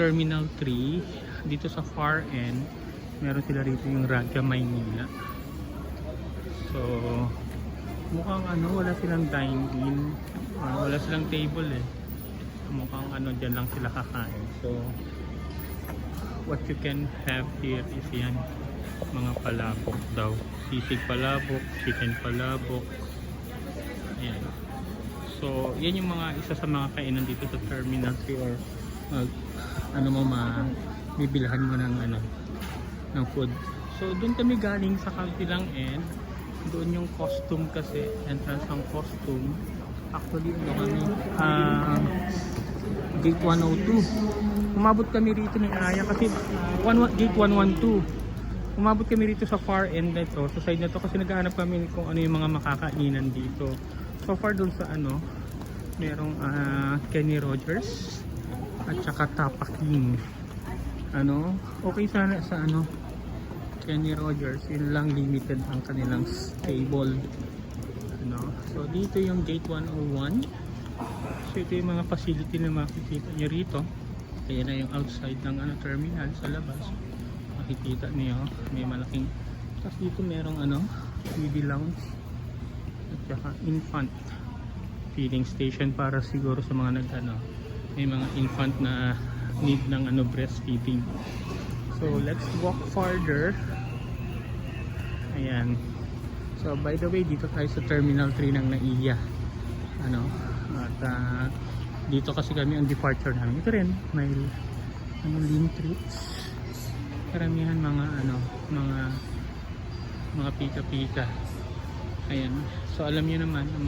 Terminal 3, dito sa far end, meron sila rito yung Radya Maynila. So, mukhang wala silang dine-in. Wala silang table eh. Mukhang dyan lang sila kakain. So, what you can have here is yan, mga palabok daw. Sisig palabok, chicken palabok. Ayan. So, yan yung isa sa mga kainan dito sa Terminal 3 or bibilhan mo ng food. So, doon kami galing sa kabilang end. Doon yung costume kasi, entrance ng costume. Actually, kami? Gate 102. Umabot kami rito ng area kasi gate 112. Umabot kami rito sa far end na ito, sa side na to kasi naghahanap kami kung ano yung mga makakainan dito. So far doon sa merong Kenny Rogers at saka Tapa King. Okay sana sa Kenny Rogers, yun lang, limited ang kanilang table. So dito yung gate 101. So ito yung mga facility na makikita nyo rito. Kaya na yung outside ng terminal sa labas. Makikita niyo may malaking, tapos dito merong TV lounge at saka infant feeding station para siguro sa mga may mga infant na need ng breastfeeding. So let's walk farther. Ayan. So by the way, dito tayo sa Terminal 3 ng NAIA. At dito kasi kami ang departure namin. Ito rin may lean trips. Karamihan mga pika-pika. Ayan. So alam niyo naman ang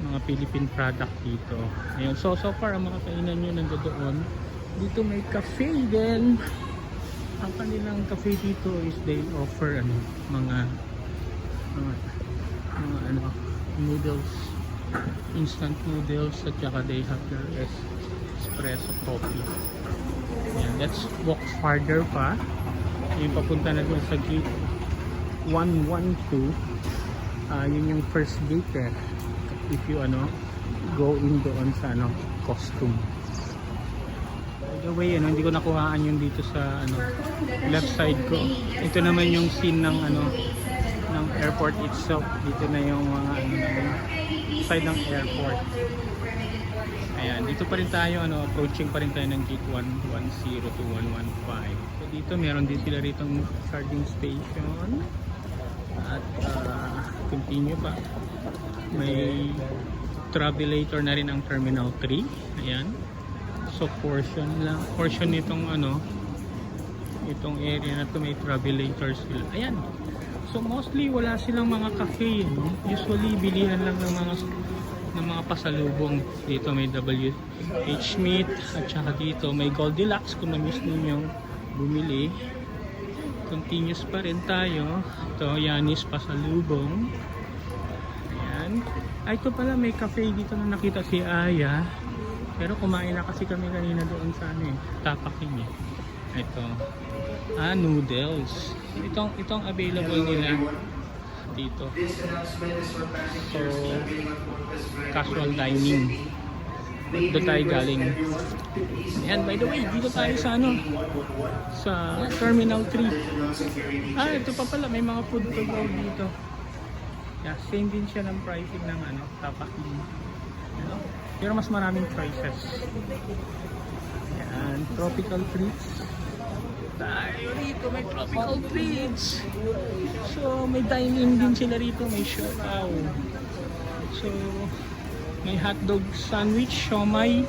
mga Philippine product dito. Ayun. So far ang mga kainan niyo nandoon. Dito may cafe din. Ang kanilang cafe dito is they offer mga noodles, instant noodles, at saka they have their espresso coffee. Ayan, let's walk farther pa. Yung papunta na doon sa gate 112. Yun yung first gate eh. If you go in doon sa costume. By the way, hindi ko nakuhaan yung dito sa left side ko. Ito naman yung scene ng ng airport itself. Dito na yung mga side ng airport. Ayan, dito pa rin tayo approaching pa rin tayo ng gate 110 to 115. So dito meron din sila rito charging station. At continue pa. May travelator na rin ang Terminal 3. Ayan. So portion nitong itong area na to may travelators sila. Ayan. So mostly wala silang mga cafe, Usually bilihan lang ng mga pasalubong. Dito may WH Smith at saka dito may Goldilocks kung na-miss ninyong bumili. Continuous pa rin tayo. Ito, Yanis pasalubong. Ayan. Ito pala may cafe dito na nakita si Aya. Pero kumain na kasi kami kanina doon sa Tapa King eh. Ito. Noodles. Itong available nila dito. So, casual dining. Doon tayo galing. Ayan, by the way, dito tayo sa sa Terminal 3. Ito pa pala, may mga food to go dito. Yeah, same din siya ng pricing ng Tapa King. Pero mas maraming choices. Ayan, tropical treats. Tayo rito, may tropical treats. So, may dine-in din sila rito, may siopaw. So, may hotdog sandwich, siomai,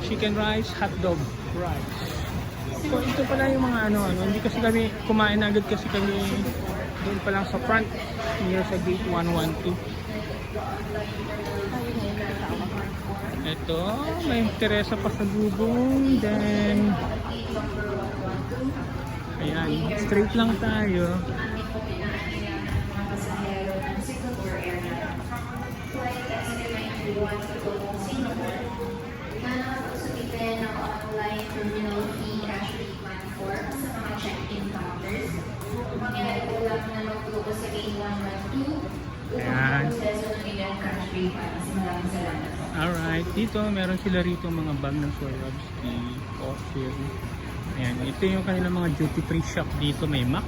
chicken rice, hotdog rice. So, ito pala yung mga hindi kasi kami kumain agad kasi kami doon pa lang sa front, near sa gate 112. Ito, may Teresa pasalubong. Then, ayan, straight lang tayo. Ayan. Alright, dito meron sila rito mga bag ng Swarovski, grocery. Ayan, ito yung kanilang mga duty free shop dito. May Mac,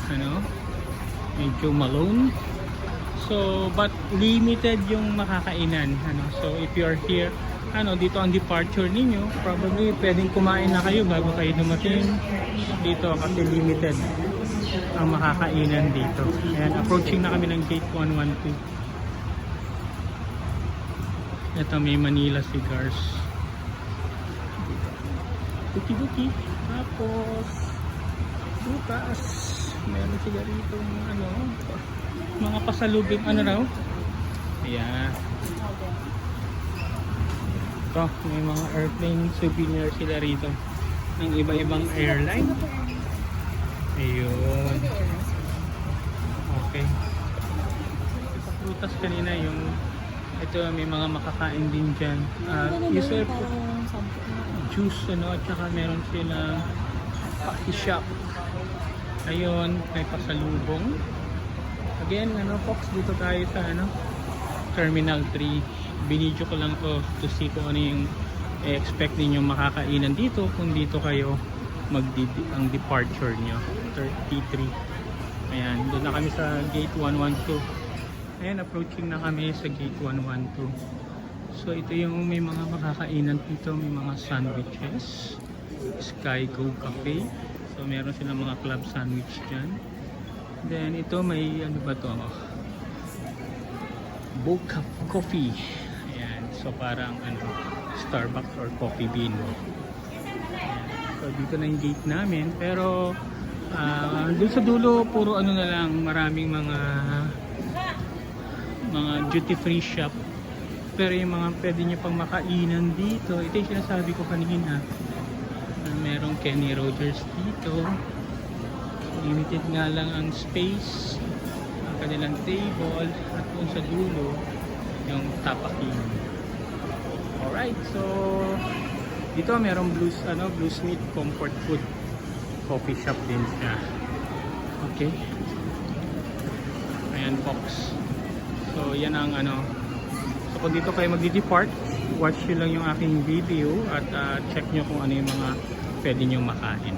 ano, may Joe Malone. So, but limited yung makakainan, ano. So, if you're here, ano, dito ang departure ninyo, probably pwedeng kumain na kayo bago kayo dumating dito kasi limited ang makakainan dito. Ayan, approaching na kami ng gate 112. Ito may Manila cigars. Buki-buki. Tapos bukas meron sigarito ano, mga pasalubing ano raw. Ayan. Ito, may mga airplane souvenir sila rito ng iba-ibang airline. Ayun. Okay. Sa prutas kanina yung ito may mga makakain din dyan. Usually juice ano at saka meron silang coffee shop. Ayun, may pasalubong. Again, ano Fox, dito tayo sa ano Terminal 3. Binidyo ko lang to see kung ano yung expect ninyong makakainan dito kung dito kayo ang departure nyo. 33. Ayan, doon na kami sa gate 112. Ayan, approaching na kami sa gate 112. So ito yung may mga makakainan dito, may mga sandwiches, Sky Go Cafe. So meron silang mga club sandwich dyan. Then ito may ano ba to? Boca Coffee. Ayan, so parang ano, Starbucks or Coffee Bean. Ayan. So dito na yung gate namin, pero doon sa dulo puro ano na lang, maraming mga duty free shop. Pero yung mga pwede nyo pang makainan dito, ito yung sinasabi ko kanina, merong Kenny Rogers dito. Limited nga lang ang space, ang kanilang table, at kung sa dulo yung tapakin. Alright, so dito merong Bluesmeat Comfort Food coffee shop din siya. Okay, ayan box. So yan ang ano. So kung dito kayo magdi-depart, watch nyo lang yung aking video at check nyo kung ano yung mga pwede nyo makain.